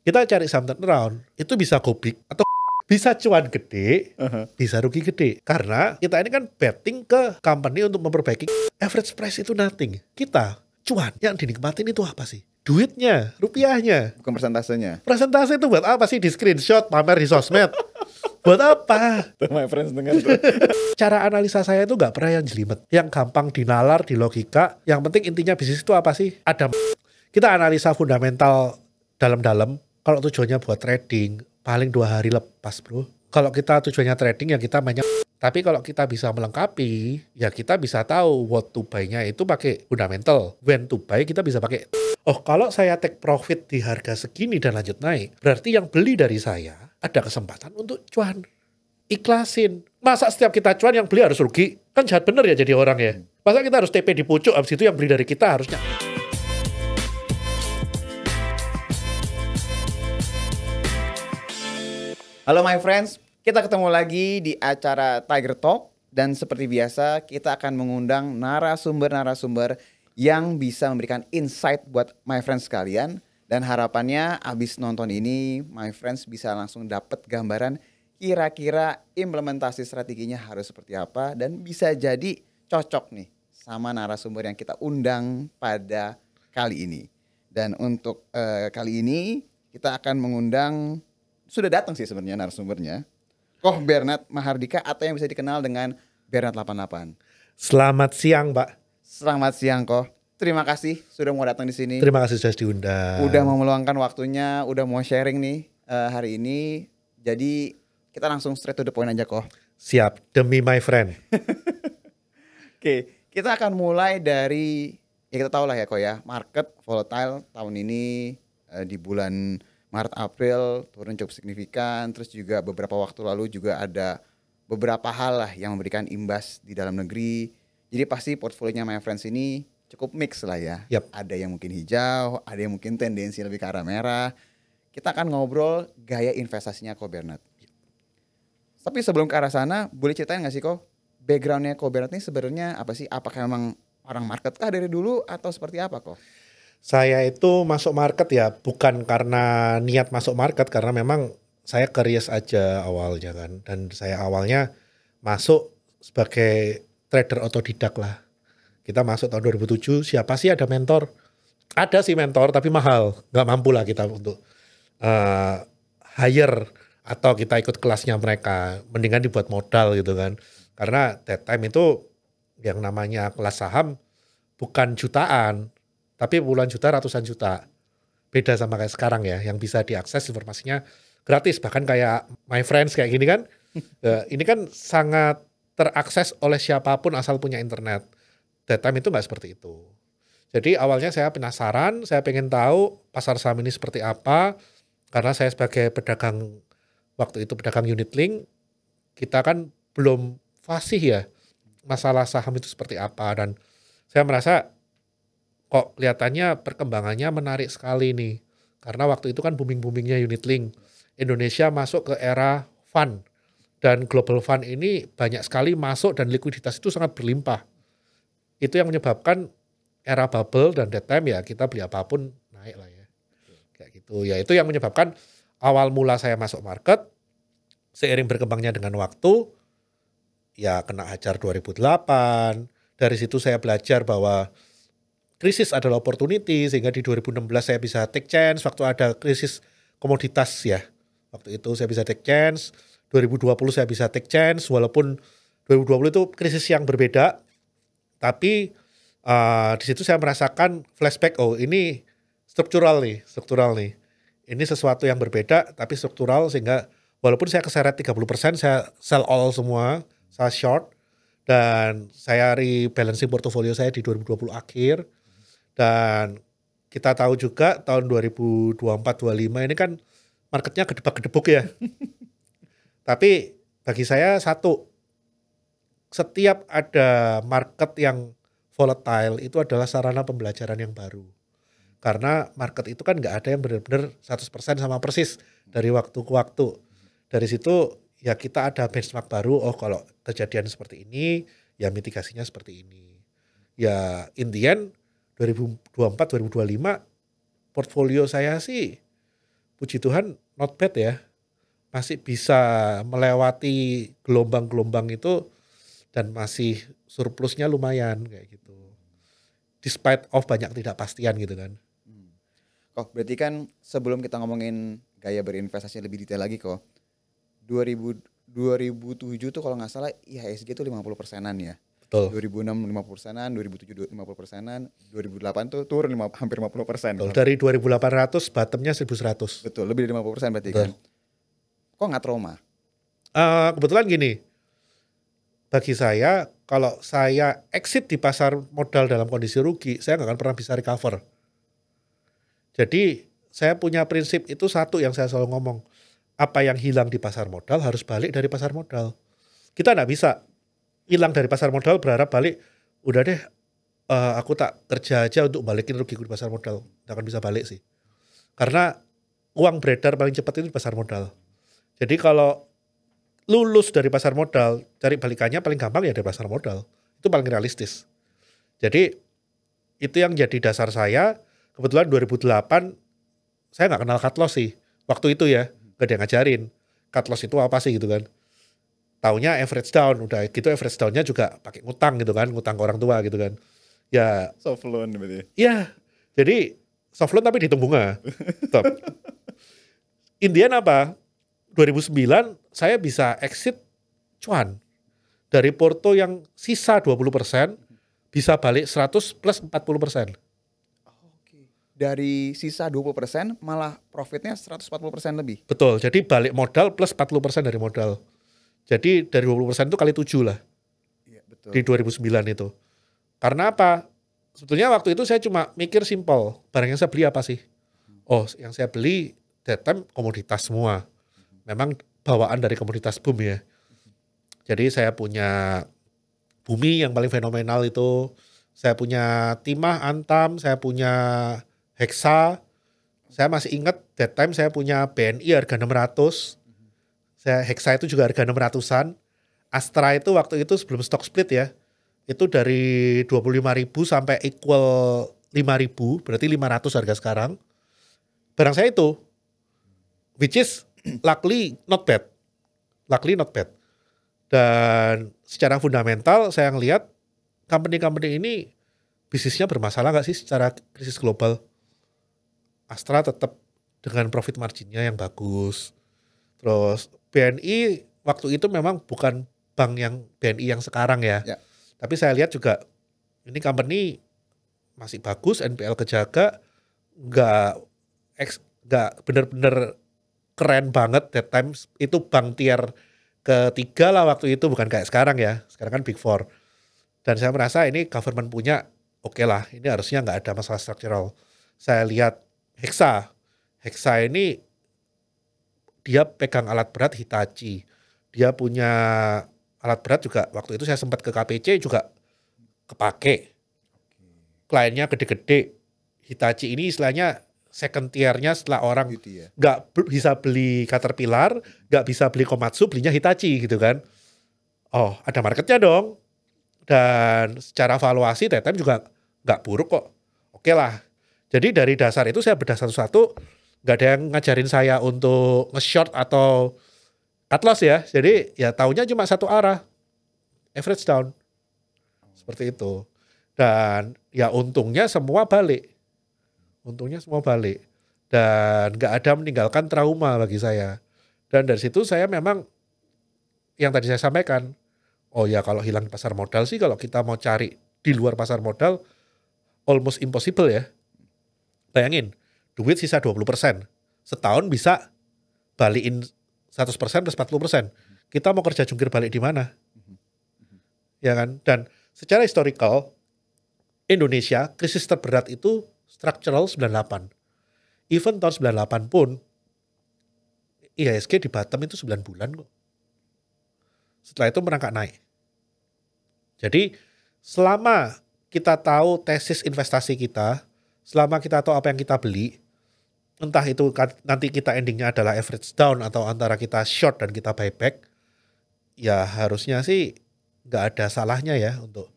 Kita cari saham turnaround, itu bisa go big atau bisa cuan gede, bisa rugi gede. Karena kita ini kan betting ke company untuk memperbaiki. Average price itu nothing. Kita cuan yang dinikmatin itu apa sih? Duitnya, rupiahnya. Bukan persentasenya. Presentasi itu buat apa sih? Di screenshot, pamer di sosmed. Buat apa? Tuh, my friends dengar tuh. Cara analisa saya itu nggak pernah yang jelimet, yang gampang dinalar, di logika. Yang penting intinya bisnis itu apa sih? Ada. Kita analisa fundamental dalam-dalam. Kalau tujuannya buat trading, paling 2 hari lepas, bro. Kalau kita tujuannya trading, ya kita mainnya. Tapi kalau kita bisa melengkapi, ya kita bisa tahu what to buy-nya itu pakai fundamental. When to buy kita bisa pakai. Oh, kalau saya take profit di harga segini dan lanjut naik, berarti yang beli dari saya ada kesempatan untuk cuan. Ikhlasin. Masa setiap kita cuan yang beli harus rugi? Kan jahat bener ya jadi orang ya. Masa kita harus TP di pucuk, habis itu yang beli dari kita harusnya. Halo my friends, kita ketemu lagi di acara Tiger Talk. Dan seperti biasa kita akan mengundang narasumber-narasumber yang bisa memberikan insight buat my friends sekalian. Dan harapannya abis nonton ini my friends bisa langsung dapat gambaran kira-kira implementasi strateginya harus seperti apa. Dan bisa jadi cocok nih sama narasumber yang kita undang pada kali ini. Dan untuk kali ini kita akan mengundang, sudah datang sih sebenarnya narasumbernya, Koh Bernard Mahardika atau yang bisa dikenal dengan Bernard 88. Selamat siang, Pak. Selamat siang, Koh. Terima kasih sudah mau datang di sini. Terima kasih sudah diundang. Udah mau meluangkan waktunya, udah mau sharing nih hari ini. Jadi kita langsung straight to the point aja, Koh. Siap, demi my friend. Oke, kita akan mulai dari, ya kita tahu lah ya, Koh ya, market volatile tahun ini di bulan Maret April turun cukup signifikan. Terus juga beberapa waktu lalu juga ada beberapa hal lah yang memberikan imbas di dalam negeri. Jadi pasti portfolionya my friends ini cukup mix lah ya. Yep. Ada yang mungkin hijau, ada yang mungkin tendensi lebih ke arah merah. Kita akan ngobrol gaya investasinya Koh Bernard. Tapi sebelum ke arah sana, boleh ceritain gak sih Koh, backgroundnya Koh Bernard ini sebenarnya apa sih? Apakah memang orang market kah dari dulu atau seperti apa Koh? Saya itu masuk market ya bukan karena niat masuk market, karena memang saya curious aja awalnya kan. Dan saya awalnya masuk sebagai trader otodidak lah. Kita masuk tahun 2007, siapa sih ada mentor? Ada sih mentor tapi mahal, nggak mampu lah kita untuk hire atau kita ikut kelasnya mereka. Mendingan dibuat modal gitu kan. Karena that time itu yang namanya kelas saham bukan jutaan, tapi puluhan juta, ratusan juta. Beda sama kayak sekarang ya, yang bisa diakses informasinya gratis. Bahkan kayak my friends kayak gini kan, ini kan sangat terakses oleh siapapun asal punya internet. That time itu nggak seperti itu. Jadi awalnya saya penasaran, saya pengen tahu pasar saham ini seperti apa. Karena saya sebagai pedagang, waktu itu pedagang unit link, kita kan belum fasih ya masalah saham itu seperti apa. Dan saya merasa kok kelihatannya perkembangannya menarik sekali nih. Karena waktu itu kan booming-boomingnya unit link. Indonesia masuk ke era fund. Dan global fund ini banyak sekali masuk dan likuiditas itu sangat berlimpah. Itu yang menyebabkan era bubble dan that time ya kita beli apapun naik lah ya. Kayak gitu. Ya itu yang menyebabkan awal mula saya masuk market. Seiring berkembangnya dengan waktu, ya kena hajar 2008. Dari situ saya belajar bahwa krisis adalah opportunity, sehingga di 2016 saya bisa take chance waktu ada krisis komoditas ya. Waktu itu saya bisa take chance, 2020 saya bisa take chance, walaupun 2020 itu krisis yang berbeda. Tapi di situ saya merasakan flashback, oh ini struktural nih. Ini sesuatu yang berbeda tapi struktural, sehingga walaupun saya keseret 30%, saya sell all semua, saya short. Dan saya rebalancing portofolio saya di 2020 akhir. Dan kita tahu juga tahun 2024-25 ini kan marketnya gedebak-gedebuk ya. Tapi bagi saya satu, setiap ada market yang volatile itu adalah sarana pembelajaran yang baru. Karena market itu kan nggak ada yang benar-benar 100% sama persis dari waktu ke waktu. Dari situ ya kita ada benchmark baru, oh kalau kejadian seperti ini ya mitigasinya seperti ini. Ya in the end 2024-2025 portfolio saya sih puji Tuhan not bad ya. Masih bisa melewati gelombang-gelombang itu dan masih surplusnya lumayan kayak gitu. Despite of banyak ketidakpastian gitu kan. Kok berarti kan sebelum kita ngomongin gaya berinvestasi lebih detail lagi kok, 2007 tuh kalau nggak salah IHSG tuh 50%-an ya. Betul. 2006 50%-an, 2007 50%-an, 2008 tuh turun hampir 50%. Betul. Dari 2.800 bottomnya 1.100. Betul, lebih dari 50% berarti Betul. kan. Kok nggak trauma? Kebetulan gini, bagi saya kalau saya exit di pasar modal dalam kondisi rugi, saya nggak akan pernah bisa recover. Jadi saya punya prinsip itu satu yang saya selalu ngomong, apa yang hilang di pasar modal harus balik dari pasar modal. Kita nggak bisa hilang dari pasar modal berharap balik, udah deh aku tak kerja aja untuk balikin rugiku di pasar modal. Nggak akan bisa balik sih. Karena uang beredar paling cepat itu di pasar modal. Jadi kalau lulus dari pasar modal, cari balikannya paling gampang ya dari pasar modal. Itu paling realistis. Jadi itu yang jadi dasar saya. Kebetulan 2008 saya nggak kenal cut loss sih. Waktu itu ya, gak ada yang ngajarin. Cut loss itu apa sih gitu kan. Taunya average down, udah gitu average downnya juga pakai ngutang gitu kan. Ngutang ke orang tua gitu kan. Ya. Soft loan berarti. Iya, jadi soft loan tapi dihitung bunga. Top. Indian apa? 2009 saya bisa exit cuan. Dari porto yang sisa 20% bisa balik 100 plus 40%. Oke. Dari sisa 20% malah profitnya 140% lebih. Betul, jadi balik modal plus 40% dari modal. Jadi dari 20% itu kali 7 lah. Iya, betul. Di 2009 itu. Karena apa? Sebetulnya waktu itu saya cuma mikir simpel, barang yang saya beli apa sih? Oh, yang saya beli that time komoditas semua. Memang bawaan dari komoditas boom ya. Jadi saya punya Bumi yang paling fenomenal itu. Saya punya Timah, Antam, saya punya Hexa. Saya masih ingat that time saya punya BNI harga 600. Hexa itu juga harga 600-an. Astra itu waktu itu sebelum stock split ya. Itu dari 25.000 sampai equal 5.000, berarti 500 harga sekarang. Barang saya itu, which is luckily not bad. Luckily not bad. Dan secara fundamental saya ngelihat company-company ini bisnisnya bermasalah nggak sih secara krisis global. Astra tetap dengan profit marginnya yang bagus. Terus BNI waktu itu memang bukan bank yang BNI yang sekarang ya. Tapi saya lihat juga ini company masih bagus, NPL kejaga, nggak bener-bener keren banget that time. Itu bank tier ketiga lah waktu itu, bukan kayak sekarang ya. Sekarang kan Big Four. Dan saya merasa ini government punya, oke lah, ini harusnya nggak ada masalah struktural. Saya lihat Hexa ini dia pegang alat berat Hitachi. Dia punya alat berat juga, waktu itu saya sempat ke KPC juga kepake. Kliennya gede-gede. Hitachi ini istilahnya second tier-nya setelah orang nggak bisa beli Caterpillar, nggak bisa beli Komatsu, belinya Hitachi gitu kan. Oh, ada marketnya dong. Dan secara valuasi TTM juga nggak buruk kok. Oke lah. Jadi dari dasar itu saya bedah satu-satu, nggak ada yang ngajarin saya untuk nge-short atau cut loss ya. Jadi ya taunya cuma satu arah. Average down. Seperti itu. Dan ya untungnya semua balik. Dan nggak ada meninggalkan trauma bagi saya. Dan dari situ saya memang yang tadi saya sampaikan, oh ya kalau hilang pasar modal sih, kalau kita mau cari di luar pasar modal almost impossible ya. Bayangin, duit sisa 20%. Setahun bisa balikin 100% plus 40%. Kita mau kerja jungkir balik di mana? Ya kan? Dan secara historical, Indonesia krisis terberat itu structural 98. Even tahun 98 pun IHSG di bottom itu 9 bulan kok. Setelah itu merangkak naik. Jadi selama kita tahu tesis investasi kita, selama kita tahu apa yang kita beli, entah itu nanti kita endingnya adalah average down atau antara kita short dan kita buyback, ya harusnya sih nggak ada salahnya ya untuk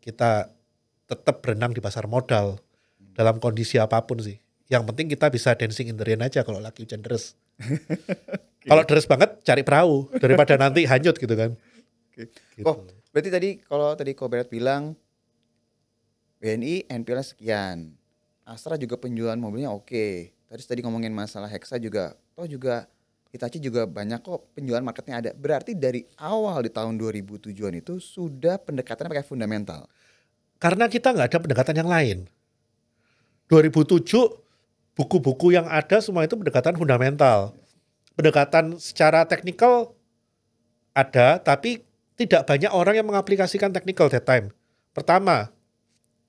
kita tetap berenang di pasar modal dalam kondisi apapun sih. Yang penting kita bisa dancing in the rain aja kalau lagi hujan deras. Kalau deras banget cari perahu daripada nanti hanyut gitu kan. Oke. Gitu. Oh, berarti tadi Ko Berat bilang BNI NPL sekian. Astra juga penjualan mobilnya oke. Tadi ngomongin masalah Hexa juga. Juga Hitachi juga banyak kok penjualan marketnya ada. Berarti dari awal di tahun 2007-an itu sudah pendekatannya pakai fundamental. Karena kita nggak ada pendekatan yang lain. 2007 buku-buku yang ada semua itu pendekatan fundamental. Pendekatan secara teknikal ada, tapi tidak banyak orang yang mengaplikasikan technical that time. Pertama,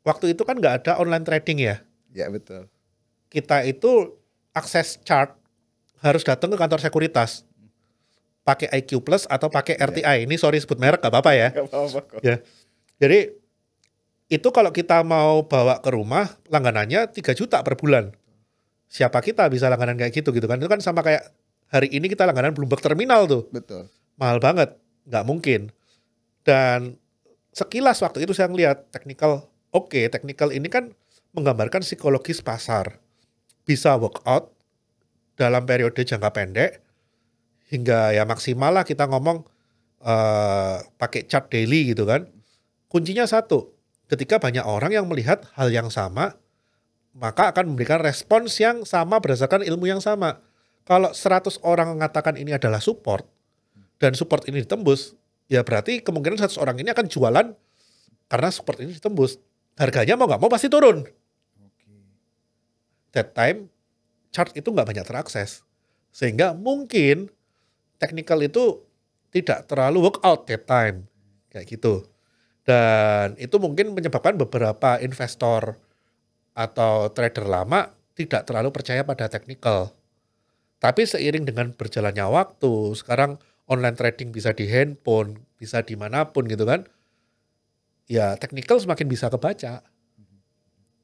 waktu itu kan nggak ada online trading ya. Ya betul. Kita itu akses chart harus datang ke kantor sekuritas. Pakai IQ Plus atau pakai RTI. Ini sorry sebut merek gak apa-apa ya. Gak apa-apa kok. Ya. Jadi itu kalau kita mau bawa ke rumah langganannya 3 juta per bulan. Siapa kita bisa langganan kayak gitu kan. Itu kan sama kayak hari ini kita langganan Bloomberg Terminal tuh. Betul. Mahal banget. Nggak mungkin. Dan sekilas waktu itu saya ngeliat technical. Oke, technical ini kan menggambarkan psikologis pasar. Bisa workout dalam periode jangka pendek hingga ya maksimal lah kita ngomong pakai chart daily gitu kan. Kuncinya satu, ketika banyak orang yang melihat hal yang sama, maka akan memberikan respons yang sama berdasarkan ilmu yang sama. Kalau 100 orang mengatakan ini adalah support dan support ini ditembus, ya berarti kemungkinan 100 orang ini akan jualan karena support ini ditembus. Harganya mau nggak mau pasti turun. That time chart itu nggak banyak terakses, sehingga mungkin technical itu tidak terlalu workout that time, kayak gitu. Dan itu mungkin menyebabkan beberapa investor atau trader lama tidak terlalu percaya pada technical. Tapi seiring dengan berjalannya waktu, sekarang online trading bisa di handphone, bisa dimanapun gitu kan, ya technical semakin bisa kebaca.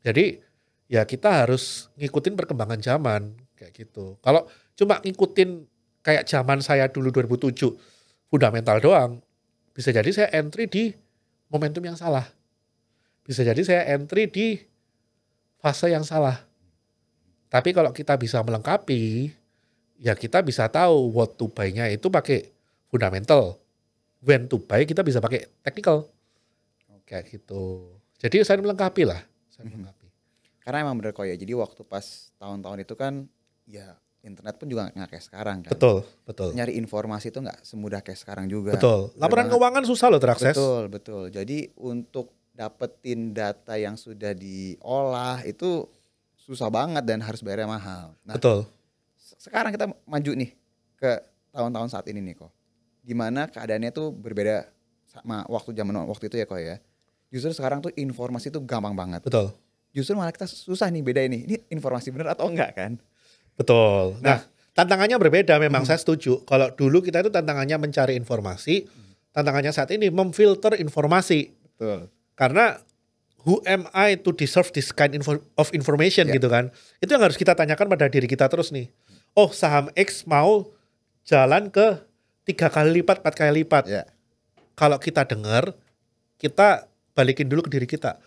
Jadi ya kita harus ngikutin perkembangan zaman kayak gitu. Kalau cuma ngikutin kayak zaman saya dulu 2007 fundamental doang, bisa jadi saya entry di momentum yang salah. Bisa jadi saya entry di fase yang salah. Tapi kalau kita bisa melengkapi, ya kita bisa tahu what to buy-nya itu pakai fundamental. When to buy kita bisa pakai technical. Kayak gitu. Jadi saya melengkapi lah. Saya melengkapi. Karena emang bener kok ya, jadi waktu pas tahun-tahun itu kan ya internet pun juga nggak kayak sekarang kan. Betul, betul. Nyari informasi itu nggak semudah kayak sekarang juga. Betul. Laporan keuangan susah loh terakses. Betul, betul. Jadi untuk dapetin data yang sudah diolah itu susah banget dan harus bayarnya mahal. Nah, betul. Sekarang kita maju nih ke tahun-tahun saat ini nih kok. Dimana keadaannya tuh berbeda sama waktu itu ya kok ya. Justru sekarang tuh informasi tuh gampang banget. Betul. Justru malah kita susah nih bedain nih, ini informasi benar atau enggak kan? Betul. Nah, tantangannya berbeda memang, saya setuju. Kalau dulu kita itu tantangannya mencari informasi, tantangannya saat ini memfilter informasi. Betul. Karena who am I to deserve this kind of information gitu kan. Itu yang harus kita tanyakan pada diri kita terus nih. Oh, saham X mau jalan ke 3 kali lipat, 4 kali lipat. Yeah. Kalau kita dengar, kita balikin dulu ke diri kita.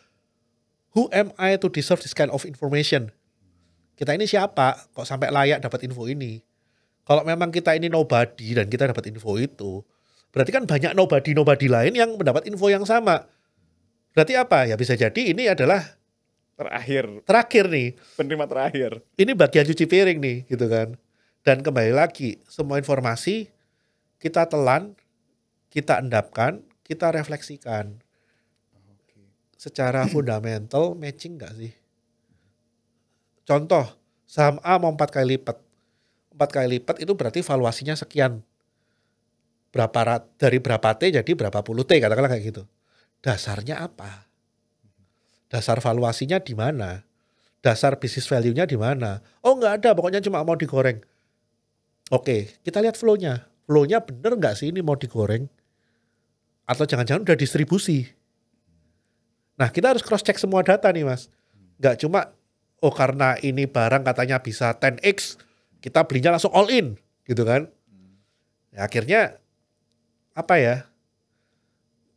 Who am I to deserve this kind of information? Kita ini siapa? Kok sampai layak dapat info ini? Kalau memang kita ini nobody dan kita dapat info itu, berarti kan banyak nobody lain yang mendapat info yang sama. Berarti apa? Ya bisa jadi ini adalah terakhir nih. Penerima terakhir. Ini bagian cuci piring nih, gitu kan. Dan kembali lagi, semua informasi kita telan, kita endapkan, kita refleksikan. Secara fundamental matching nggak sih? Contoh, saham A mau 4 kali lipat. 4 kali lipat itu berarti valuasinya sekian. Dari berapa T jadi berapa puluh T, katakanlah kayak gitu. Dasarnya apa? Dasar valuasinya di mana? Dasar business value-nya di mana? Oh nggak ada, pokoknya cuma mau digoreng. Oke, kita lihat flow-nya. Flow-nya bener nggak sih ini mau digoreng? Atau jangan-jangan udah distribusi? Nah, kita harus cross check semua data nih, Mas. Nggak cuma, oh karena ini barang katanya bisa 10x, kita belinya langsung all in, gitu kan. Ya, akhirnya, apa ya,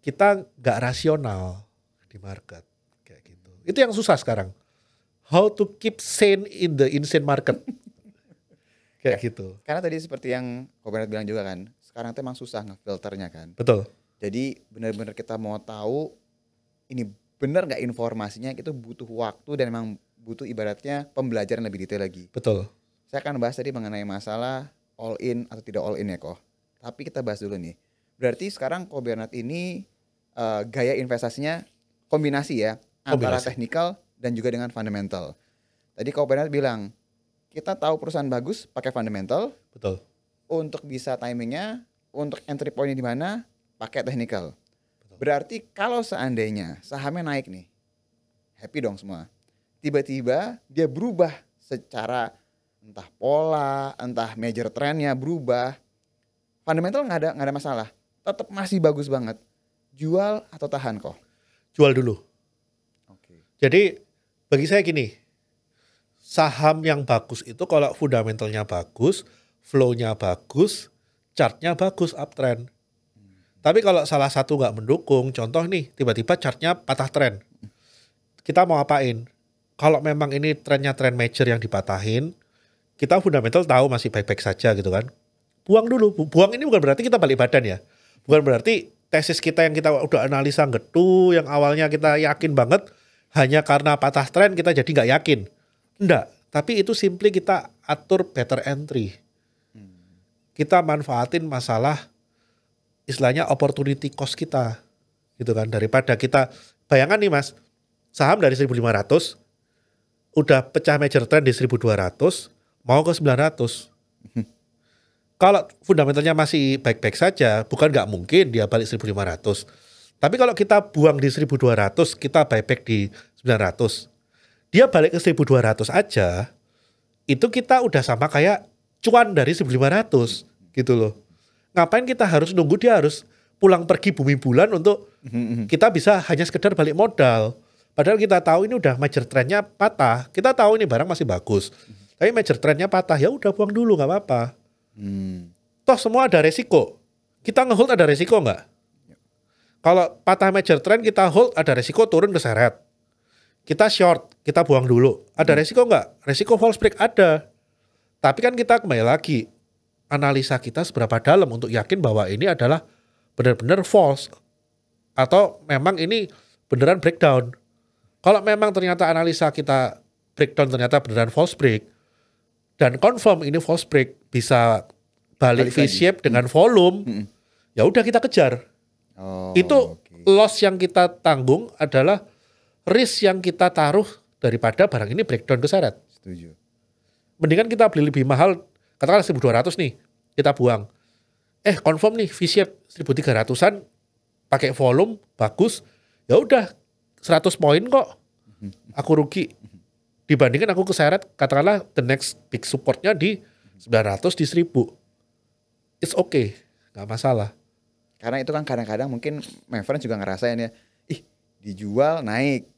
kita nggak rasional di market. Kayak gitu. Itu yang susah sekarang. how to keep sane in the insane market. Kayak gitu. Karena tadi seperti yang Ko Bernard bilang juga kan, sekarang tuh emang susah ngefilternya kan. Betul. Jadi benar-benar kita mau tahu ini benar nggak informasinya, itu butuh waktu dan emang butuh ibaratnya pembelajaran lebih detail lagi. Betul. Saya akan bahas tadi mengenai masalah all in atau tidak all in ya Ko. Tapi kita bahas dulu nih. Berarti sekarang Ko Bernard ini gaya investasinya kombinasi ya, antara teknikal dan juga dengan fundamental. Tadi Ko Bernard bilang, kita tahu perusahaan bagus pakai fundamental. Betul. Untuk bisa timingnya, untuk entry point di mana, pakai technical. Berarti kalau seandainya sahamnya naik nih, happy dong semua. Tiba-tiba dia berubah secara entah pola, entah major trendnya berubah. Fundamental nggak ada masalah, tetap masih bagus banget. Jual atau tahan kok? Jual dulu. Oke. Jadi bagi saya gini, saham yang bagus itu kalau fundamentalnya bagus, flow-nya bagus, chartnya bagus, uptrend. Tapi kalau salah satu nggak mendukung, contoh nih, tiba-tiba chartnya patah tren. Kita mau apain? Kalau memang ini trennya tren major yang dipatahin, kita fundamental tahu masih baik-baik saja gitu kan. Buang dulu. Buang ini bukan berarti kita balik badan ya. Bukan berarti tesis kita yang kita udah analisa getu, yang awalnya kita yakin banget, hanya karena patah tren kita jadi nggak yakin. Enggak, tapi itu simply kita atur better entry. Kita manfaatin masalah istilahnya opportunity cost kita. Gitu kan, daripada kita, bayangkan nih Mas, saham dari 1.500, udah pecah major trend di 1.200, mau ke 900. Kalau fundamentalnya masih baik-baik saja, bukan nggak mungkin dia balik 1.500. Tapi kalau kita buang di 1.200, kita buyback di 900. Dia balik ke 1.200 aja, itu kita udah sama kayak cuan dari 1.500 gitu loh. Ngapain kita harus nunggu dia harus pulang pergi bumi bulan untuk kita bisa hanya sekedar balik modal. Padahal kita tahu ini udah major trendnya patah, kita tahu ini barang masih bagus. Tapi major trendnya patah, ya udah buang dulu nggak apa-apa. Toh semua ada resiko. Kita nge-hold ada resiko nggak? Kalau patah major trend kita hold ada resiko turun keseret. Kita short, kita buang dulu. Ada resiko nggak? Resiko false break ada. Tapi kan kita kembali lagi, analisa kita seberapa dalam untuk yakin bahwa ini adalah benar-benar false. Atau memang ini beneran breakdown. Kalau memang ternyata analisa kita breakdown ternyata beneran false break, dan confirm ini false break, bisa balik V-shape dengan volume, ya udah kita kejar. Itu loss yang kita tanggung adalah risk yang kita taruh daripada barang ini breakdown keseret. Setuju. Mendingan kita beli lebih mahal, katakanlah 1.200 nih, kita buang. Confirm nih V-shape 1.300-an pakai volume bagus, ya udah 100 poin kok. Aku rugi. Dibandingkan aku keseret, katakanlah the next big supportnya di 900 di 1000. It's okay, nggak masalah. Karena itu kan kadang-kadang mungkin my friends juga ngerasain ya, dijual naik,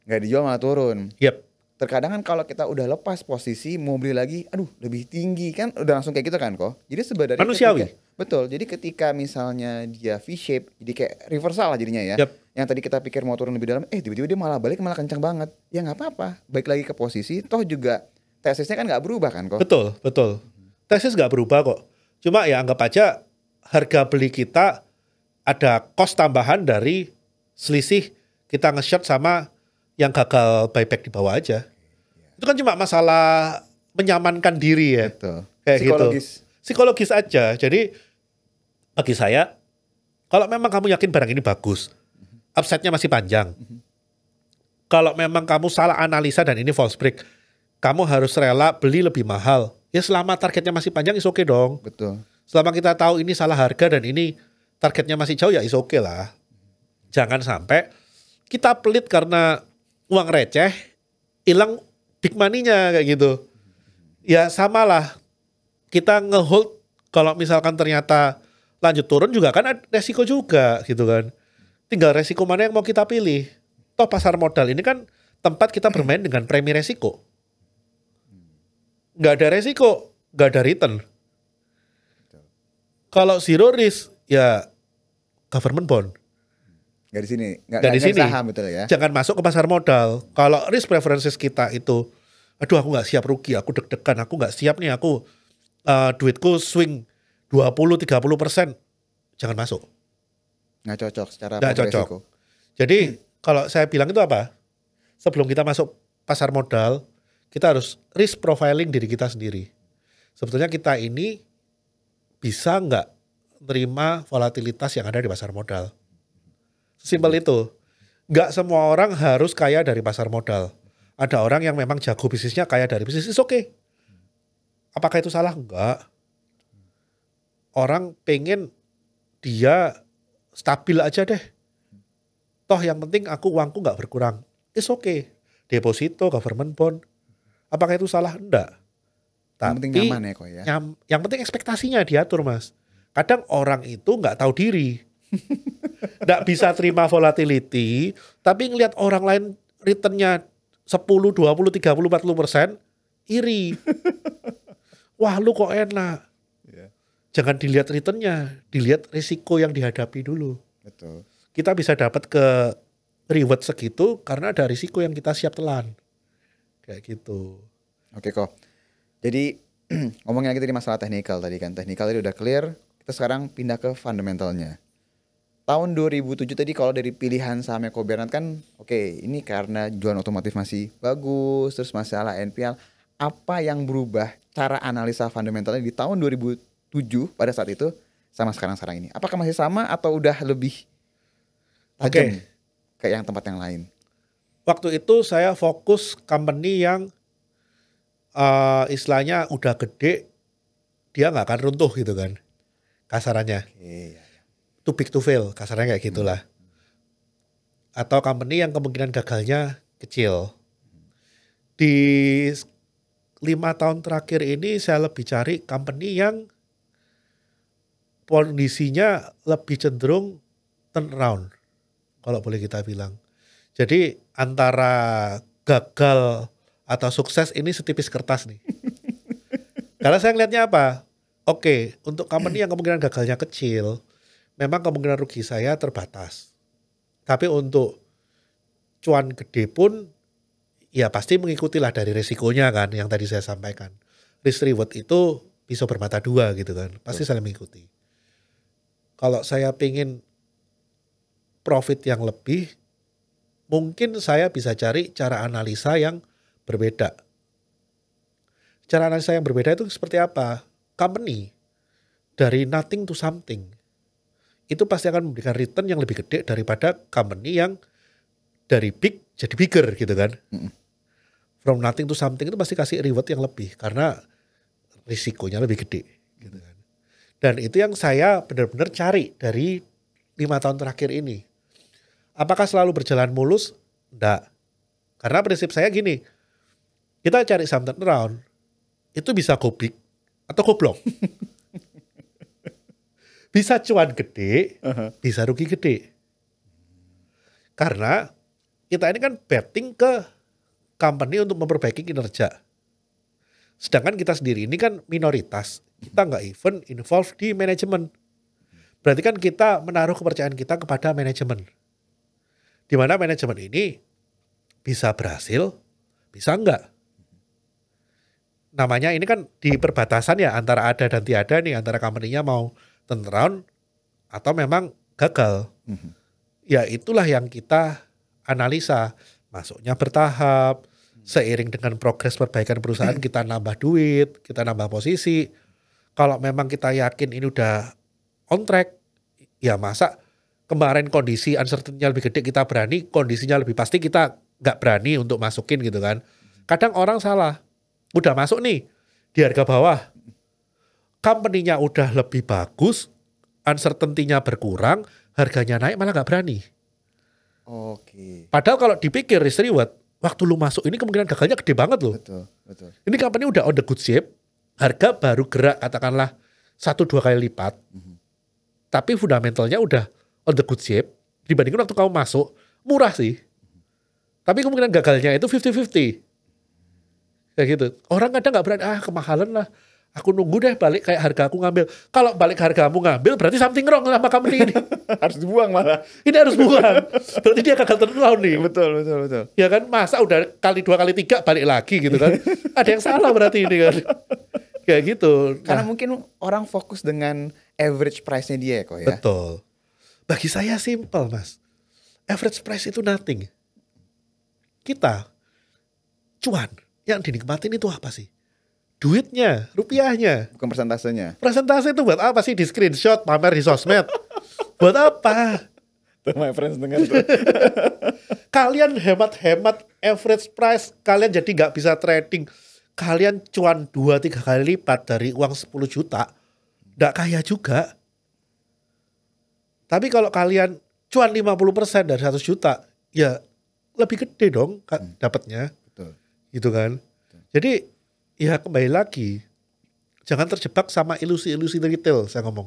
nggak dijual malah turun. Yep. Terkadang kan kalau kita udah lepas posisi mau beli lagi, aduh lebih tinggi kan, udah langsung kayak gitu kan kok. Jadi sebenarnya manusiawi. Betul. Jadi ketika misalnya dia V-shape, jadi kayak reversal lah jadinya ya. Yep. Yang tadi kita pikir mau turun lebih dalam, tiba-tiba dia malah balik malah kencang banget. Ya nggak apa-apa, baik lagi ke posisi. Toh juga tesisnya kan nggak berubah kan kok. Betul. Tesis nggak berubah kok. Cuma ya anggap aja harga beli kita ada cost tambahan dari selisih kita nge-short sama yang gagal buyback di bawah aja. Itu kan cuma masalah menyamankan diri ya. Betul. Kayak psikologis. Gitu. Psikologis aja. Jadi bagi saya, kalau memang kamu yakin barang ini bagus, upside-nya masih panjang. Kalau memang kamu salah analisa dan ini false break, kamu harus rela beli lebih mahal. Ya selama targetnya masih panjang, is okay dong. Betul. Selama kita tahu ini salah harga dan ini targetnya masih jauh, ya is okay lah. Jangan sampai kita pelit karena uang receh, hilang big money-nya kayak gitu. Ya samalah, kita nge-hold kalau misalkan ternyata lanjut turun juga kan ada resiko juga gitu kan. Tinggal resiko mana yang mau kita pilih. Toh pasar modal ini kan tempat kita bermain dengan premi resiko. Nggak ada resiko, nggak ada return. Kalau zero risk, ya government bond. Nggak di sini, Nggak di nggak sini. saham betul ya. Jangan masuk ke pasar modal. Kalau risk preferences kita itu, aduh aku nggak siap rugi, aku deg-degan, aku nggak siap nih, aku duitku swing 20-30%, jangan masuk. Nggak cocok secara Nggak cocok. resiko. Jadi kalau saya bilang itu apa? Sebelum kita masuk pasar modal, kita harus risk profiling diri kita sendiri. Sebetulnya kita ini bisa nggak terima volatilitas yang ada di pasar modal. Simpel itu. Nggak semua orang harus kaya dari pasar modal. Ada orang yang memang jago bisnisnya kaya dari bisnis, it's okay. Apakah itu salah? Enggak. Orang pengen dia stabil aja deh. Toh yang penting uangku nggak berkurang. It's okay. Deposito, government bond. Apakah itu salah? Enggak. Yang penting nyaman ya kok ya. Yang penting ekspektasinya diatur, Mas. Kadang orang itu nggak tahu diri. Nggak bisa terima volatility, tapi ngelihat orang lain returnnya 10, 20, 30, 40%, iri. Wah lu kok enak. Jangan dilihat returnnya, dilihat risiko yang dihadapi dulu. Betul. Kita bisa dapat ke reward segitu karena ada risiko yang kita siap telan. Kayak gitu. Oke kok. Jadi ngomongin lagi tadi masalah teknikal tadi kan. Teknikal tadi udah clear. Kita sekarang pindah ke fundamentalnya. Tahun 2007 tadi kalau dari pilihan sahamnya Ko Bernard kan oke, ini karena jualan otomotif masih bagus, terus masalah NPL. Apa yang berubah cara analisa fundamentalnya di tahun 2007 pada saat itu sama sekarang ini? Apakah masih sama atau udah lebih tajam kayak yang tempat yang lain? Waktu itu saya fokus company yang istilahnya udah gede, dia nggak akan runtuh gitu kan, kasarannya. Too big to fail, kasarnya kayak gitulah. Atau company yang kemungkinan gagalnya kecil. Di 5 tahun terakhir ini saya lebih cari company yang kondisinya lebih cenderung turnaround, kalau boleh kita bilang. Jadi antara gagal atau sukses ini setipis kertas nih. Karena saya ngelihatnya apa? Oke, untuk company yang kemungkinan gagalnya kecil, memang kemungkinan rugi saya terbatas. Tapi untuk cuan gede pun ya pasti mengikutilah dari resikonya kan yang tadi saya sampaikan. Risk reward itu pisau bermata dua gitu kan. Pasti saling mengikuti. Kalau saya pengen profit yang lebih, mungkin saya bisa cari cara analisa yang berbeda. Cara analisa yang berbeda itu seperti apa? Company dari nothing to something itu pasti akan memberikan return yang lebih gede daripada company yang dari big jadi bigger gitu kan. From nothing to something itu pasti kasih reward yang lebih karena risikonya lebih gede gitu kan. Dan itu yang saya benar-benar cari dari 5 tahun terakhir ini. Apakah selalu berjalan mulus? Enggak. Karena prinsip saya gini, kita cari saham turnaround, itu bisa go big atau goblok. Bisa cuan gede, bisa rugi gede. Karena kita ini kan betting ke company untuk memperbaiki kinerja. Sedangkan kita sendiri ini kan minoritas. Kita nggak even involved di manajemen. Berarti kan kita menaruh kepercayaan kita kepada manajemen. Di mana manajemen ini bisa berhasil, bisa enggak. Namanya ini kan di perbatasan ya antara ada dan tiada nih, antara company-nya mau turnaround atau memang gagal. Ya itulah yang kita analisa. Masuknya bertahap, seiring dengan progres perbaikan perusahaan kita nambah duit, kita nambah posisi. Kalau memang kita yakin ini udah on track, ya masa kemarin kondisi uncertainty-nya lebih gede kita berani, kondisinya lebih pasti kita nggak berani untuk masukin gitu kan. Kadang orang salah, udah masuk nih di harga bawah, company-nya udah lebih bagus, uncertainty-nya berkurang, harganya naik malah nggak berani. Oke. Padahal kalau dipikir risk reward, waktu lu masuk ini kemungkinan gagalnya gede banget loh. Betul, betul. Ini company udah on the good shape, harga baru gerak katakanlah 1-2 kali lipat, tapi fundamentalnya udah on the good shape, dibandingkan waktu kamu masuk, murah sih. Tapi kemungkinan gagalnya itu 50-50. Kayak gitu. Orang kadang gak berani, kemahalan lah. Aku nunggu deh balik kayak harga aku ngambil. Kalau balik hargamu ngambil berarti something wrong sama company ini. Harus dibuang malah. Ini harus buang. Berarti dia gagal turnaround nih. Betul. Ya kan, masa udah kali 2 kali 3 balik lagi gitu kan. Ada yang salah berarti ini kan. Kayak gitu. Karena mungkin orang fokus dengan average price-nya dia kok ya. Betul. Bagi saya simple Mas. Average price itu nothing. Kita cuan yang dinikmatin itu apa sih? Duitnya, rupiahnya. Bukan persentasenya. Presentasi itu buat apa sih di screenshot, pamer di sosmed? Buat apa? Tuh my friends dengar tuh. Kalian hemat-hemat average price, kalian jadi nggak bisa trading. Kalian cuan 2-3 kali lipat dari uang 10 juta. Nggak kaya juga. Tapi kalau kalian cuan 50% dari 100 juta, ya lebih gede dong dapatnya. Betul. Gitu kan. Jadi ya kembali lagi, jangan terjebak sama ilusi-ilusi retail saya ngomong.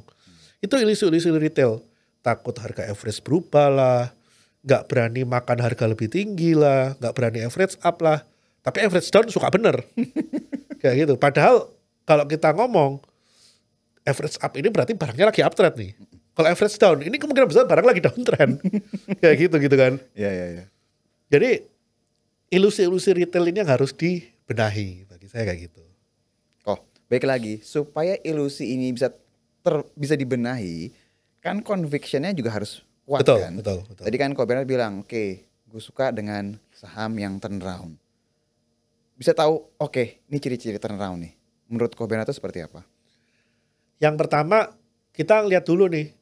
Itu ilusi-ilusi retail. Takut harga average berubah lah, gak berani makan harga lebih tinggi lah, gak berani average up lah. Tapi average down suka bener. Kayak gitu. Padahal kalau kita ngomong, average up ini berarti barangnya lagi uptrend nih. Kalau average down, ini kemungkinan besar barang lagi downtrend. Kayak gitu kan. Iya. Jadi ilusi-ilusi retail ini yang harus dibenahi. Saya kayak gitu. Baik lagi, supaya ilusi ini bisa dibenahi, kan conviction-nya juga harus kuat kan. Betul. Tadi kan Ko Bernard bilang, oke, gue suka dengan saham yang turnaround. Bisa tahu, oke, ini ciri-ciri turnaround nih. Menurut Ko Bernard itu seperti apa? Yang pertama, kita lihat dulu nih,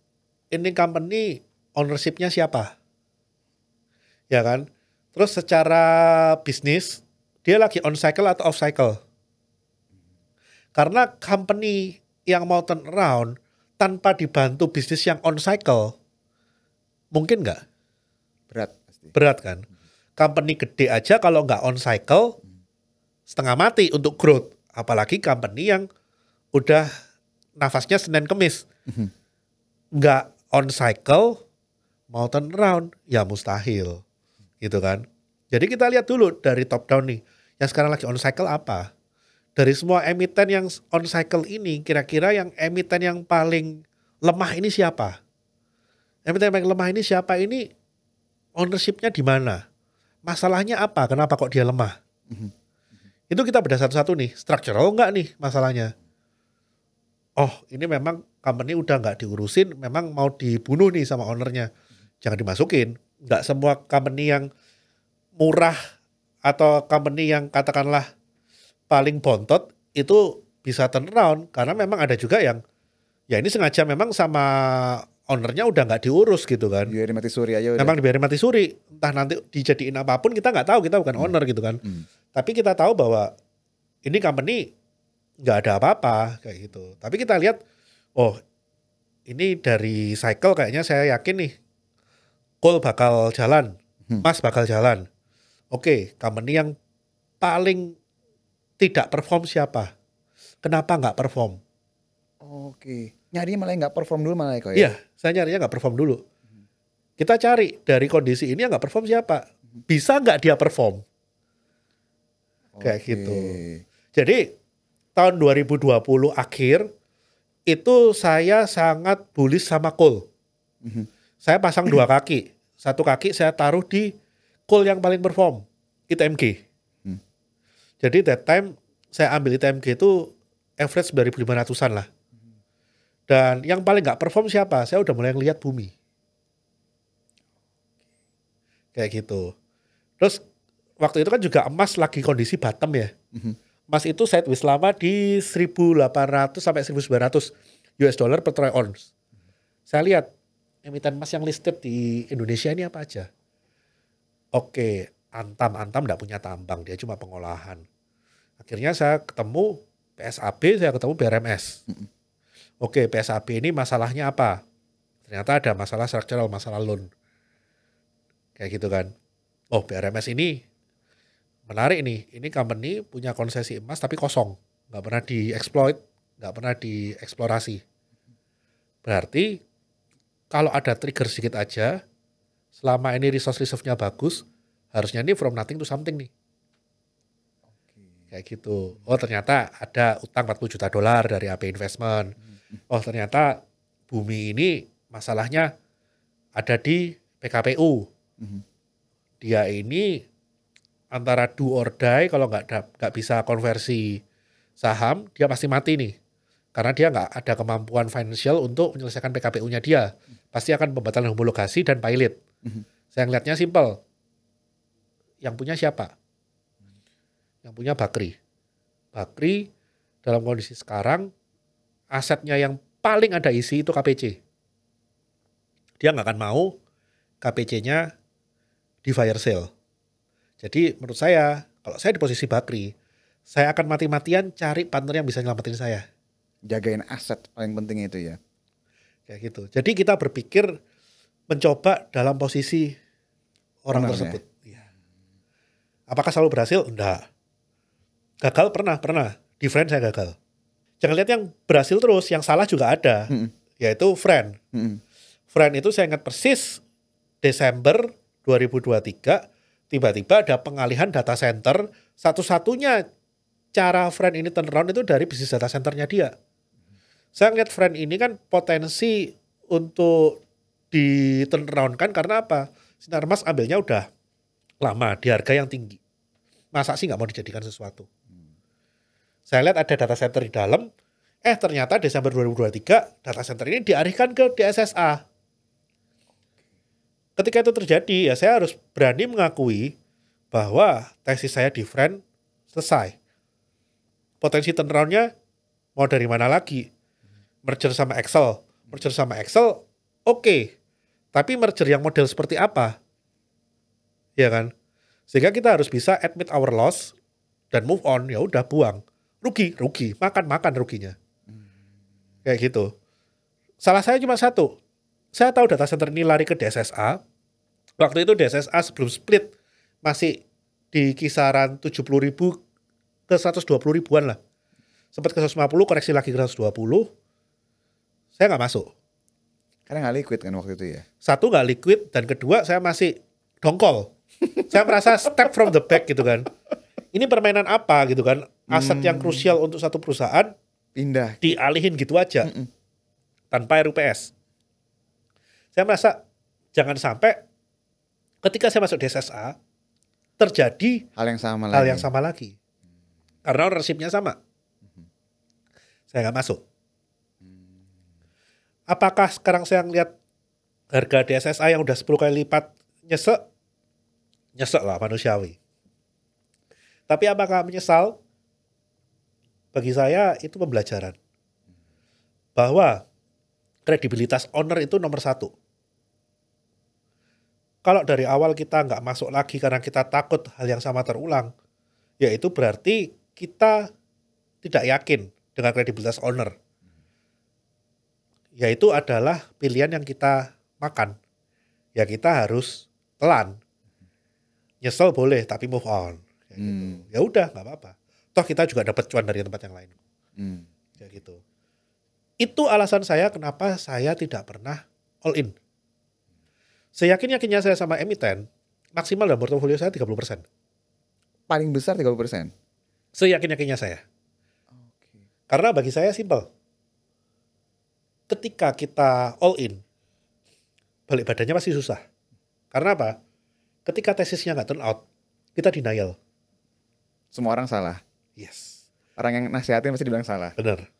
ini company ownership-nya siapa? Ya kan? Terus secara bisnis, dia lagi on cycle atau off cycle? Karena company yang mau turn around tanpa dibantu bisnis yang on cycle, mungkin nggak? Berat pasti. Berat kan? Company gede aja kalau nggak on cycle, setengah mati untuk growth. Apalagi company yang udah nafasnya Senin Kemis. Nggak on cycle, mau turn around, ya mustahil. Gitu kan? Jadi kita lihat dulu dari top down nih. Yang sekarang lagi on cycle apa? Dari semua emiten yang on cycle ini, kira-kira yang emiten yang paling lemah ini siapa? Emiten yang paling lemah ini siapa? Ini ownership-nya di mana? Masalahnya apa? Kenapa kok dia lemah? Itu kita bedah satu-satu nih. Structural enggak nih masalahnya? Oh, ini memang company udah nggak diurusin, memang mau dibunuh nih sama ownernya. Jangan dimasukin. Nggak semua company yang murah atau company yang katakanlah paling bontot itu bisa turn around, karena memang ada juga yang ya ini sengaja memang sama ownernya udah nggak diurus gitu kan. Dibiarin mati suri aja udah. Memang dibiarin mati suri, entah nanti dijadiin apapun kita nggak tahu, kita bukan owner gitu kan. Tapi kita tahu bahwa ini company nggak ada apa-apa kayak gitu. Tapi kita lihat, oh ini dari cycle kayaknya saya yakin nih, coal bakal jalan, emas bakal jalan. Oke, company yang paling tidak perform siapa? Kenapa nggak perform? Oke, nyarinya malah nggak perform dulu malah kok ya? Iya, saya nyarinya nggak perform dulu. Kita cari dari kondisi ini yang nggak perform siapa? Bisa nggak dia perform? Kayak gitu. Jadi tahun 2020 akhir itu saya sangat bullish sama coal. Saya pasang 2 kaki. 1 kaki saya taruh di coal yang paling perform, ITMG. Jadi that time saya ambil ITMG itu average 9.500-an lah. Dan yang paling nggak perform siapa? Saya udah mulai ngelihat bumi. Kayak gitu. Terus waktu itu kan juga emas lagi kondisi bottom ya. Emas itu sideways lama di 1.800 sampai 1.900 US dollar per troy ounce. Saya lihat emiten emas yang listed di Indonesia ini apa aja. Oke, Antam nggak punya tambang, dia cuma pengolahan. Akhirnya saya ketemu PSAB, saya ketemu BRMS. Oke, PSAB ini masalahnya apa? Ternyata ada masalah structural, masalah loan. Kayak gitu kan. Oh, BRMS ini menarik nih. Ini company punya konsesi emas tapi kosong. Nggak pernah dieksploit, nggak pernah dieksplorasi. Berarti kalau ada trigger sedikit aja, selama ini resource reserve-nya bagus, harusnya ini from nothing to something nih. Kayak gitu. Oh ternyata ada utang 40 juta dolar dari AP Investment. Oh ternyata Bumi ini masalahnya ada di PKPU. Dia ini antara do or die, kalau nggak bisa konversi saham, dia pasti mati nih. Karena dia nggak ada kemampuan financial untuk menyelesaikan PKPU-nya dia. Pasti akan pembatalan homologasi dan pilot. Saya ngeliatnya simple. Yang punya siapa? Yang punya Bakri. Bakri dalam kondisi sekarang, asetnya yang paling ada isi itu KPC. Dia nggak akan mau KPC-nya di fire sale. Jadi menurut saya, kalau saya di posisi Bakri, saya akan mati-matian cari partner yang bisa nyelamatin saya. Jagain aset paling penting itu ya. Kayak gitu. Jadi kita berpikir mencoba dalam posisi orang tersebut. Ya. Apakah selalu berhasil? Enggak. Gagal pernah. Di Friend saya gagal. Jangan lihat yang berhasil terus, yang salah juga ada. Yaitu Friend. Friend itu saya ingat persis Desember 2023, tiba-tiba ada pengalihan data center. Satu-satunya cara Friend ini turnaround itu dari bisnis data centernya dia. Saya ngeliat Friend ini kan potensi untuk di turnaround kan karena apa? Sinarmas ambilnya udah lama di harga yang tinggi. Masa sih nggak mau dijadikan sesuatu? Saya lihat ada data center di dalam. Ternyata Desember 2023 data center ini dialihkan ke DSSA. Ketika itu terjadi, ya saya harus berani mengakui bahwa tesis saya di Friend selesai. Potensi turnaround-nya mau dari mana lagi? Merger sama Excel. Oke. Tapi merger yang model seperti apa? Ya kan? Sehingga kita harus bisa admit our loss dan move on. Ya udah buang. Rugi. Makan ruginya. Kayak gitu. Salah saya cuma satu. Saya tahu data center ini lari ke DSSA. Waktu itu DSSA sebelum split masih di kisaran 70.000 ke 120 ribuan lah. Sempat ke 150, koreksi lagi ke 120. Saya nggak masuk. Karena nggak liquid kan waktu itu ya. Satu nggak liquid, dan kedua saya masih dongkol. Saya merasa step from the back gitu kan. Ini permainan apa gitu kan. Aset yang krusial untuk satu perusahaan pindah. Dialihin gitu aja. Tanpa RUPS. Saya merasa jangan sampai ketika saya masuk DSSA terjadi hal yang sama lagi. Karena ownership-nya sama. Saya nggak masuk. Apakah sekarang saya ngeliat harga DSSA yang udah 10 kali lipat nyesek? Nyesek lah, manusiawi. Tapi apakah menyesal? Bagi saya itu pembelajaran. Bahwa kredibilitas owner itu nomor satu. Kalau dari awal kita nggak masuk lagi karena kita takut hal yang sama terulang, ya itu berarti kita tidak yakin dengan kredibilitas owner. Yaitu adalah pilihan yang kita makan. Ya kita harus telan. Nyesel boleh, tapi move on. Kayak gitu. Ya udah, nggak apa-apa. Toh kita juga dapat cuan dari tempat yang lain. Kayak gitu. Itu alasan saya kenapa saya tidak pernah all in. Seyakin-yakinnya saya sama emiten, maksimal dalam portofolio saya 30%. Paling besar 30%? Seyakin-yakinnya saya. Karena bagi saya simple. Ketika kita all in, balik badannya pasti susah. Karena apa? Ketika tesisnya nggak turn out, kita denial. Semua orang salah? Yes. Orang yang nasihatin pasti dibilang salah? Benar.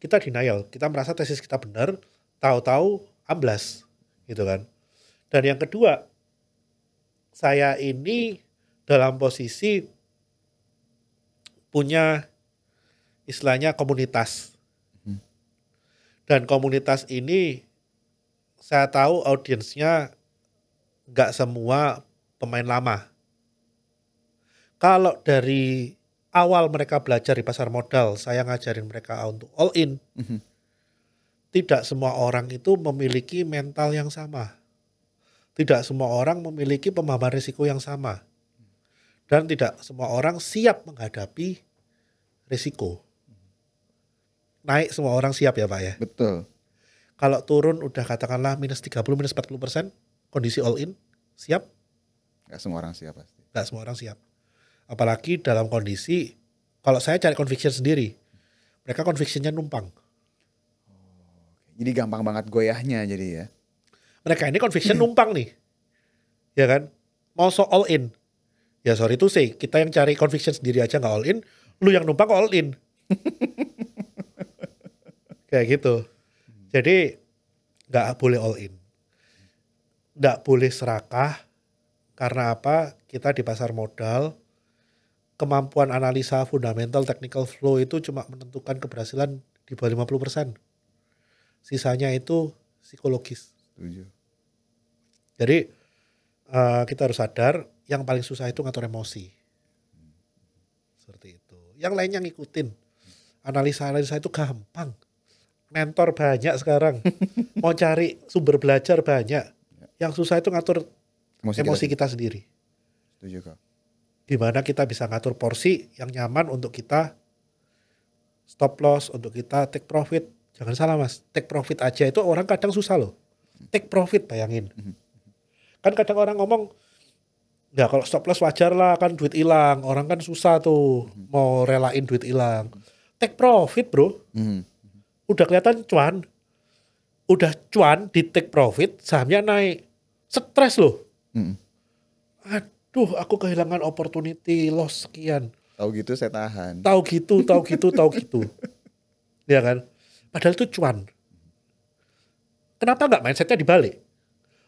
Kita denial. Kita merasa tesis kita benar, tahu-tahu amblas. Gitu kan. Dan yang kedua, saya ini dalam posisi punya istilahnya komunitas. Dan komunitas ini saya tahu audiensnya nggak semua pemain lama. Kalau dari awal mereka belajar di pasar modal, saya ngajarin mereka untuk all in. Tidak semua orang itu memiliki mental yang sama. Tidak semua orang memiliki pemahaman risiko yang sama. Dan tidak semua orang siap menghadapi risiko. Naik semua orang siap ya Pak ya? Betul. Kalau turun udah katakanlah minus 30, minus 40%, kondisi all in, siap? Gak semua orang siap pasti. Gak semua orang siap. Apalagi dalam kondisi Kalau saya cari conviction sendiri, mereka convictionnya numpang. Jadi gampang banget goyahnya jadi ya. Mereka ini conviction numpang nih. Ya kan? Mau so all in. Ya sorry to say, kita yang cari conviction sendiri aja gak all in, lu yang numpang all in. Kayak gitu. Jadi gak boleh all in. Gak boleh serakah. Karena apa? Kita di pasar modal, kemampuan analisa fundamental technical flow itu cuma menentukan keberhasilan di bawah 50%. Sisanya itu psikologis. Setuju. Jadi kita harus sadar yang paling susah itu ngatur emosi. Seperti itu. Yang lainnya ngikutin. Analisa-analisa itu gampang. Mentor banyak sekarang. Mau cari sumber belajar banyak. Yang susah itu ngatur emosi kita sendiri. Setuju kok. Gimana kita bisa ngatur porsi yang nyaman untuk kita stop loss, untuk kita take profit. Jangan salah mas, take profit aja itu orang kadang susah loh. Take profit bayangin. Kan kadang orang ngomong, ya kalau stop loss wajar lah kan duit hilang. Orang kan susah tuh mau relain duit hilang. Take profit bro. Udah kelihatan cuan. Udah cuan di take profit, sahamnya naik. Stres loh. Aduh aku kehilangan opportunity, loss sekian. Tahu gitu saya tahan. Tahu gitu. Ya kan? Padahal itu cuan. Kenapa nggak mindsetnya dibalik?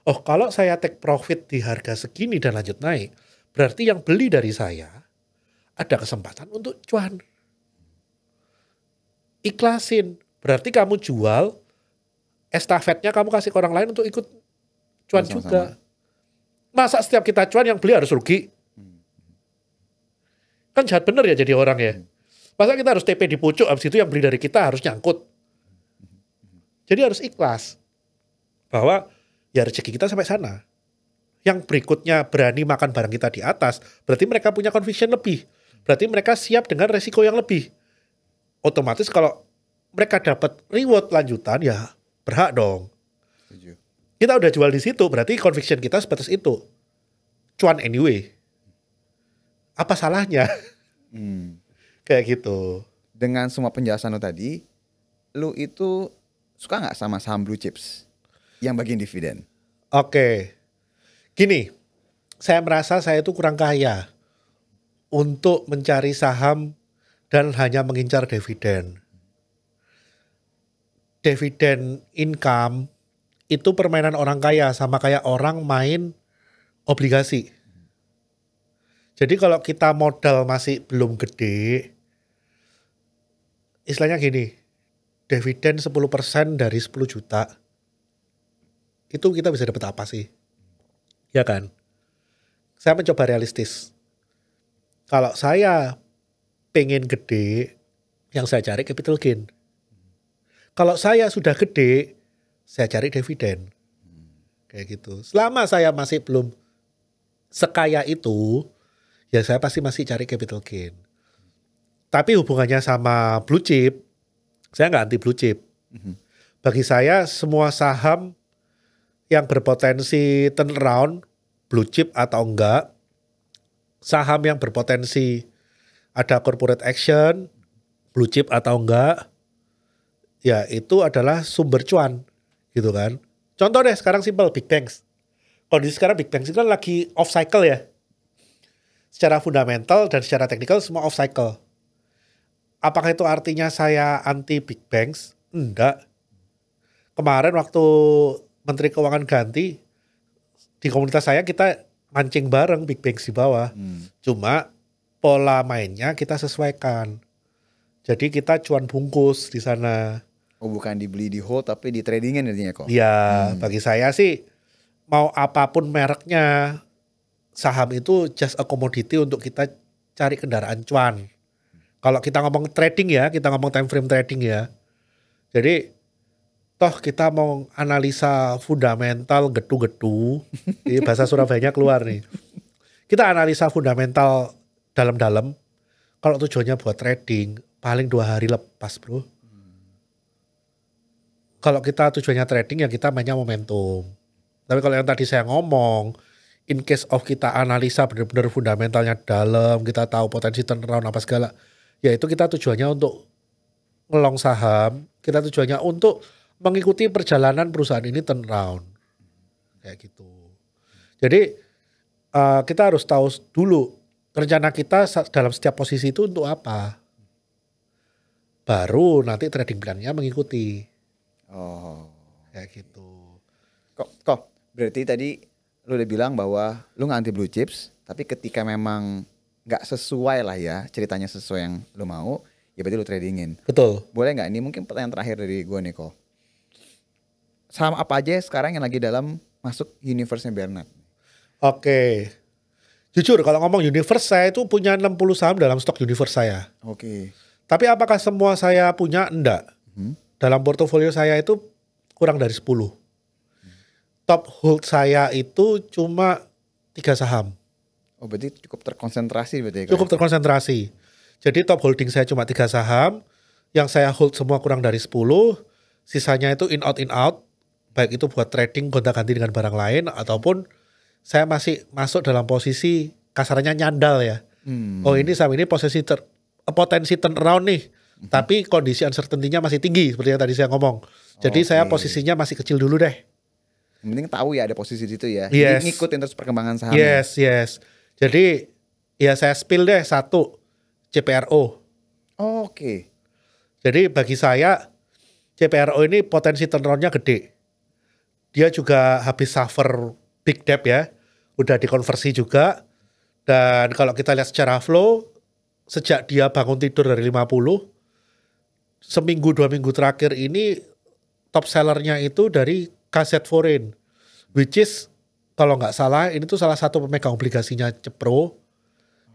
Oh kalau saya take profit di harga segini dan lanjut naik, berarti yang beli dari saya ada kesempatan untuk cuan. Ikhlasin. Berarti kamu jual, estafetnya kamu kasih ke orang lain untuk ikut cuan Sama-sama. juga. Masa setiap kita cuan yang beli harus rugi? Kan jahat bener ya jadi orang ya. Masa kita harus TP di pucuk, habis itu yang beli dari kita harus nyangkut. Jadi harus ikhlas. Bahwa ya rezeki kita sampai sana. Yang berikutnya berani makan barang kita di atas, berarti mereka punya conviction lebih. Berarti mereka siap dengan resiko yang lebih. Otomatis kalau mereka dapat reward lanjutan, ya berhak dong. Setuju. Kita udah jual di situ, berarti conviction kita sebatas itu. Cuan anyway. Apa salahnya? Kayak gitu. Dengan semua penjelasan lo tadi, lu itu suka nggak sama saham blue chips yang bagian dividen? Oke. Gini, saya merasa saya itu kurang kaya untuk mencari saham dan hanya mengincar dividen. Dividen income itu permainan orang kaya, sama kayak orang main obligasi. Jadi kalau kita modal masih belum gede, istilahnya gini, dividen 10% dari 10 juta, itu kita bisa dapat apa sih? Ya kan? Saya mencoba realistis. Kalau saya pengen gede, yang saya cari capital gain. Kalau saya sudah gede, saya cari dividen. Kayak gitu. Selama saya masih belum sekaya itu, ya saya pasti masih cari capital gain. Tapi hubungannya sama blue chip, saya nggak anti blue chip. Bagi saya semua saham yang berpotensi turnaround, blue chip atau enggak, saham yang berpotensi ada corporate action, blue chip atau enggak, ya itu adalah sumber cuan, gitu kan. Contoh deh sekarang simpel, big banks. Kondisi sekarang big banks itu kan lagi off cycle ya. Secara fundamental dan secara teknikal semua off cycle. Apakah itu artinya saya anti big banks? Enggak. Kemarin waktu Menteri Keuangan ganti, di komunitas saya kita mancing bareng big banks di bawah. Cuma pola mainnya kita sesuaikan. Jadi kita cuan bungkus di sana. Oh bukan dibeli di hold tapi di tradingin intinya kok. Ya bagi saya sih mau apapun mereknya, saham itu just a commodity untuk kita cari kendaraan cuan. Kalau kita ngomong trading ya, kita ngomong time frame trading ya. Jadi toh kita mau analisa fundamental gedu-gedu, ini bahasa Surabayanya keluar nih. Kita analisa fundamental dalam-dalam, kalau tujuannya buat trading, paling 2 hari lepas bro. Kalau kita tujuannya trading ya kita mainnya momentum. Tapi kalau yang tadi saya ngomong, in case of kita analisa benar-benar fundamentalnya dalam, kita tahu potensi turnaround apa segala, Yaitu kita tujuannya untuk ngelong saham, kita tujuannya untuk mengikuti perjalanan perusahaan ini turnaround. Kayak gitu. Jadi kita harus tahu dulu rencana kita dalam setiap posisi itu untuk apa. Baru nanti trading plan-nya mengikuti. Oh. Kayak gitu. Kok berarti tadi lu udah bilang bahwa lu nggak anti blue chips, tapi ketika memang nggak sesuai lah ya, ceritanya sesuai yang lu mau, ya berarti lu tradingin. Betul. Boleh nggak? Ini mungkin pertanyaan terakhir dari gue nih kok. Saham apa aja sekarang yang lagi dalam masuk universe-nya Bernard? Oke. Jujur kalau ngomong universe, saya itu punya 60 saham dalam stok universe saya. Oke. Tapi apakah semua saya punya? Enggak. Dalam portofolio saya itu kurang dari 10. Top hold saya itu cuma 3 saham. Oh berarti cukup terkonsentrasi berarti ya? Cukup terkonsentrasi. Jadi top holding saya cuma 3 saham. Yang saya hold semua kurang dari 10. Sisanya itu in out. Baik itu buat trading gonta-ganti dengan barang lain. Ataupun saya masih masuk dalam posisi kasarnya nyandal ya. Oh ini saham ini potensi turnaround nih. Tapi kondisi uncertainty-nya masih tinggi. Seperti yang tadi saya ngomong. Jadi saya posisinya masih kecil dulu deh. Yang penting tahu ya ada posisi di situ ya. Yes. Jadi ngikutin terus perkembangan sahamnya. Yes. Jadi ya saya spill deh satu CPRO. Oke. Jadi bagi saya CPRO ini potensi turnaround-nya gede. Dia juga habis suffer big debt ya. Udah dikonversi juga. Dan kalau kita lihat secara flow, sejak dia bangun tidur dari 50, seminggu 2 minggu terakhir ini top sellernya itu dari Kaset Foreign, which is kalau nggak salah ini tuh salah satu pemegang obligasinya Cepro,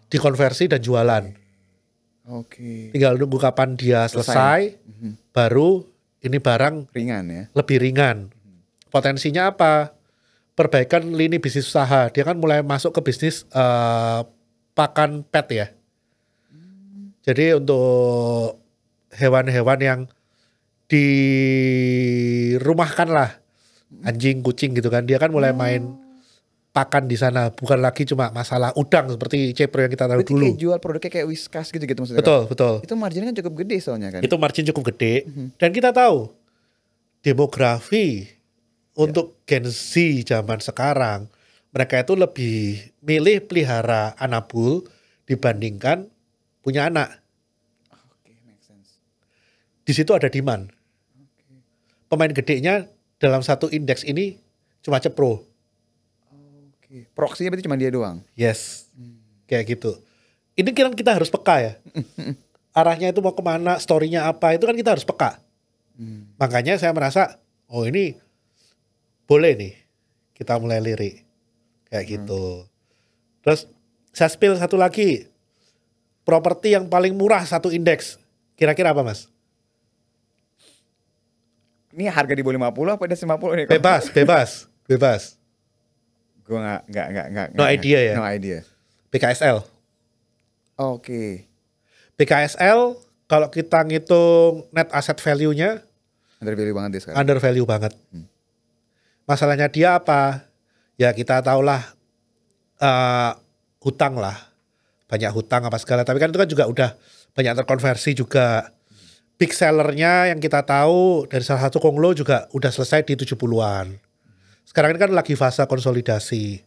dikonversi dan jualan. Oke. Tinggal nunggu kapan dia selesai. Baru ini barang Ringan ya. lebih ringan. Potensinya apa? Perbaikan lini bisnis usaha. Dia kan mulai masuk ke bisnis pakan pet ya. Jadi untuk hewan-hewan yang dirumahkan lah, anjing, kucing gitu kan, dia kan mulai main pakan di sana, bukan lagi cuma masalah udang seperti Cepro yang kita tahu Berarti dulu. kayak jual produknya kayak Whiskas gitu maksudnya. Betul. Itu marginnya kan cukup gede soalnya kan. Itu margin cukup gede. Dan kita tahu demografi untuk Gen Z zaman sekarang, mereka itu lebih milih pelihara anabul dibandingkan punya anak. Oke, make sense. Di situ ada demand. Pemain gedenya dalam satu indeks ini cuma Cepro. Oke. Proksinya berarti cuma dia doang. Yes. Kayak gitu. Ini kan kita harus peka ya. Arahnya itu mau kemana, story-nya apa, itu kan kita harus peka. Makanya saya merasa, oh ini boleh nih kita mulai lirik. Kayak gitu. Terus saya spill satu lagi. Properti yang paling murah satu indeks. Kira-kira apa Mas? Ini harga di bawah 50 apa di 50 nih? Bebas. Gue nggak. No idea ya? No idea. BKSL. Oke. BKSL kalau kita ngitung net asset value-nya Under value banget dia sekarang. under value banget. Masalahnya dia apa? Ya kita tahulah hutang lah. Banyak hutang apa segala. Tapi kan itu kan juga udah banyak terkonversi juga. Big sellernya yang kita tahu dari salah satu konglo juga udah selesai di 70-an. Sekarang ini kan lagi fase konsolidasi.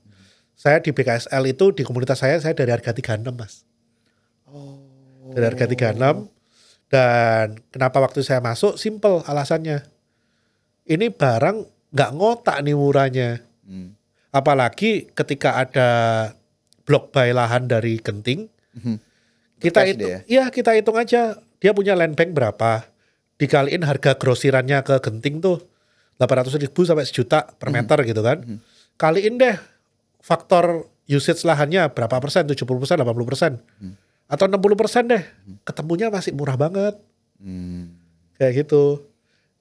Saya di BKSL itu di komunitas saya dari harga 36 Mas. Dari harga 36. Dan kenapa waktu saya masuk? Simple alasannya. Ini barang nggak ngotak nih murahnya. Apalagi ketika ada block buy lahan dari Genting. Kita hitung aja. Dia punya land bank berapa. Dikaliin harga grosirannya ke Genting tuh 800.000 sampai 1 juta per meter gitu kan. Kaliin deh faktor usage lahannya berapa persen, 70%, 80%. Atau 60% deh. Ketemunya masih murah banget. Kayak gitu.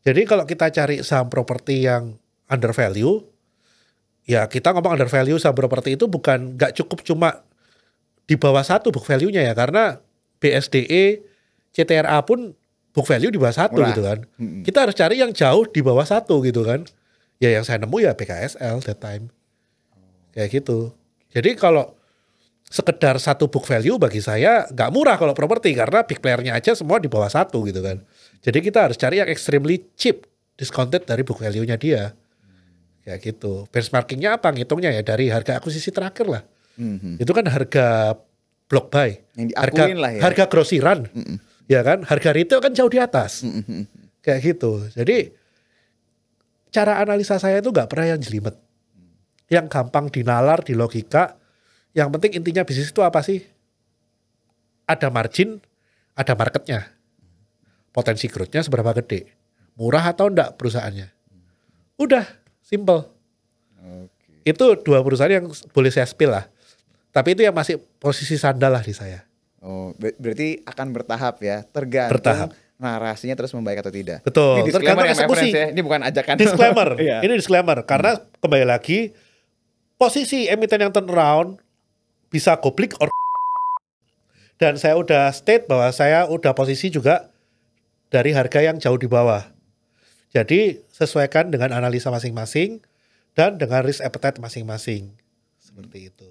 Jadi kalau kita cari saham properti yang under value, ya kita ngomong under value saham properti itu gak cukup cuma di bawah 1 book value-nya ya. Karena BSDE, CTRA pun book value di bawah 1 gitu kan. Kita harus cari yang jauh di bawah 1 gitu kan. Ya yang saya nemu ya BKSL that time. Kayak gitu. Jadi kalau sekedar satu book value bagi saya nggak murah kalau properti karena big playernya aja semua di bawah satu gitu kan. Jadi kita harus cari yang extremely cheap, discounted dari book value-nya dia. Kayak gitu. Benchmarkingnya apa? Ngitungnya ya dari harga akuisisi terakhir lah. Itu kan harga block buy. Yang Harga, diakuin lah ya. harga grosiran. Ya kan? Harga retail kan jauh di atas. Kayak gitu. Jadi cara analisa saya itu nggak pernah yang jelimet. Yang gampang dinalar, di logika. Yang penting intinya bisnis itu apa sih? Ada margin, ada marketnya. Potensi growth-nya seberapa gede. Murah atau enggak perusahaannya. Udah, simple. Itu dua perusahaan yang boleh saya spill lah. Tapi itu yang masih posisi sandal lah di saya. Oh, berarti akan bertahap ya, tergantung Bertahap. narasinya terus membaik atau tidak. Betul, Ini disclaimer tergantung ya, my eksekusi. friends ya. Ini bukan ajakan. Disclaimer, Iya. ini disclaimer. Karena kembali lagi, posisi emiten yang turnaround bisa goblik or dan saya udah state bahwa saya udah posisi juga dari harga yang jauh di bawah. Jadi sesuaikan dengan analisa masing-masing dan dengan risk appetite masing-masing. Seperti itu.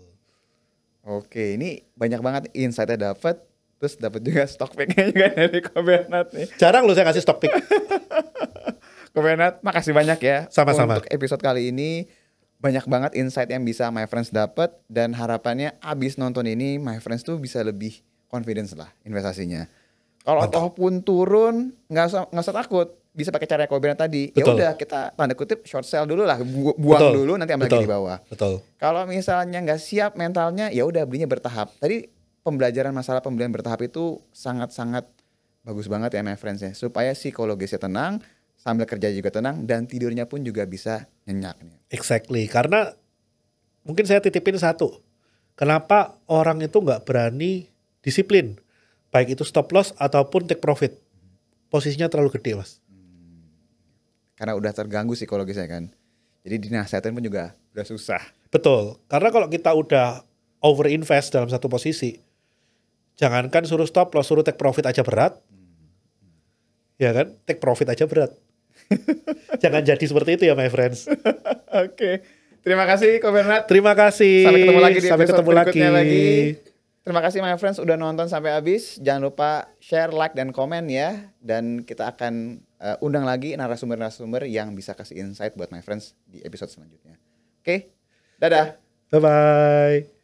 Oke, ini banyak banget insight-nya dapat, terus dapat juga stock pick-nya juga dari Kobernat nih. Jarang loh saya kasih stock pick. Kobernat, makasih banyak ya. Sama-sama. Untuk episode kali ini banyak banget insight yang bisa my friends dapat dan harapannya abis nonton ini my friends tuh bisa lebih confidence lah investasinya. Kalau ataupun turun nggak usah takut, bisa pakai cara Kobernat tadi. Ya Betul. udah kita tanda kutip short sell dulu lah, buang Betul. dulu nanti ambil lagi di bawah. Betul. Kalau misalnya nggak siap mentalnya, ya udah belinya bertahap. Tadi masalah pembelian bertahap itu sangat-sangat bagus banget ya my friends ya. Supaya psikologisnya tenang, sambil kerja juga tenang, dan tidurnya pun juga bisa nyenyak nih. Exactly. Karena mungkin saya titipin satu. Kenapa orang itu nggak berani disiplin? Baik itu stop loss ataupun take profit. Posisinya terlalu gede, Mas. Karena udah terganggu psikologisnya kan. Jadi dinasihatin pun juga udah susah. Betul. Karena kalau kita udah over invest dalam satu posisi, jangankan suruh stop loss, suruh take profit aja berat. Ya kan? Take profit aja berat. Jangan jadi seperti itu ya my friends. Oke. Terima kasih Kobernat. Terima kasih. Sampai ketemu lagi di Sampai episode ketemu berikutnya lagi. lagi. Terima kasih my friends udah nonton sampai habis. Jangan lupa share, like, dan komen ya. Dan kita akan undang lagi narasumber-narasumber yang bisa kasih insight buat my friends di episode selanjutnya. Oke, dadah. Bye-bye.